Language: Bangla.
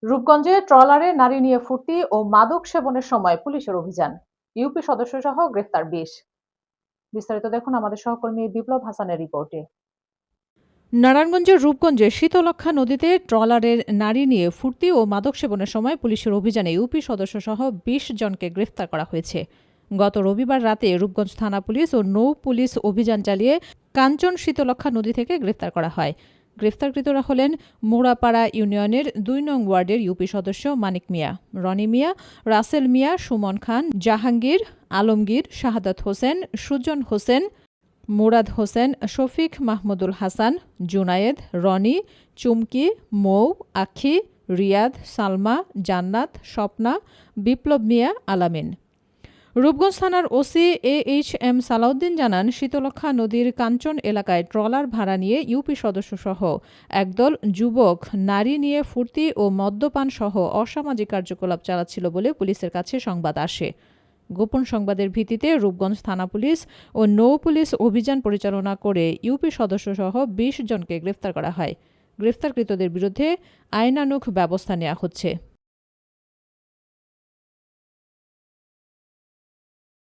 রূপগঞ্জে ট্রলারে নারী নিয়ে ফুর্তি ও মাদক সেবনের সময় পুলিশের অভিযান। ইউপি সদস্যসহ গ্রেফতার ২০। বিস্তারিত দেখুন আমাদের সহকর্মী বিপ্লব হাসানের রিপোর্টে। নারায়ণগঞ্জের রূপগঞ্জে শীতলক্ষ্যা নদীতে ট্রলারের নারী নিয়ে ফুর্তি ও মাদক সেবনের সময় পুলিশের অভিযানে ইউপি সদস্যসহ ২০ জনকে গ্রেফতার করা হয়েছে। গত রবিবার রাতে রূপগঞ্জ থানা পুলিশ ও নৌ পুলিশ অভিযান চালিয়ে কাঞ্চন শীতলক্ষ্যা নদী থেকে গ্রেফতার করা হয়। গ্রেফতারকৃতরা হলেন মোড়াপাড়া ইউনিয়নের ২ নং ওয়ার্ডের ইউপি সদস্য মানিক মিয়া, রনি মিয়া, রাসেল মিয়া, সুমন খান, জাহাঙ্গীর, আলমগীর, শাহাদাত হোসেন, সুজন হোসেন, মুরাদ হোসেন, শফিক মাহমুদুল হাসান, জুনায়েদ, রনি, চুমকি, মৌ, আখি, রিয়াদ, সালমা, জান্নাত, স্বপ্না, বিপ্লব মিয়া, আলামিন। রূপগঞ্জ থানার ওসি AHM সালাউদ্দিন জানান, শীতলক্ষ্যা নদীর কাঞ্চন এলাকায় ট্রলার ভাড়া নিয়ে ইউপি সদস্যসহ একদল যুবক নারী নিয়ে ফুর্তি ও মদ্যপান সহ অসামাজিক কার্যকলাপ চালাচ্ছিল বলে পুলিশের কাছে সংবাদ আসে। গোপন সংবাদের ভিত্তিতে রূপগঞ্জ থানা পুলিশ ও নৌ পুলিশ অভিযান পরিচালনা করে ইউপি সদস্যসহ ২০ জনকে গ্রেফতার করা হয়। গ্রেফতারকৃতদের বিরুদ্ধে আইনানুগ ব্যবস্থা নেওয়া হচ্ছে।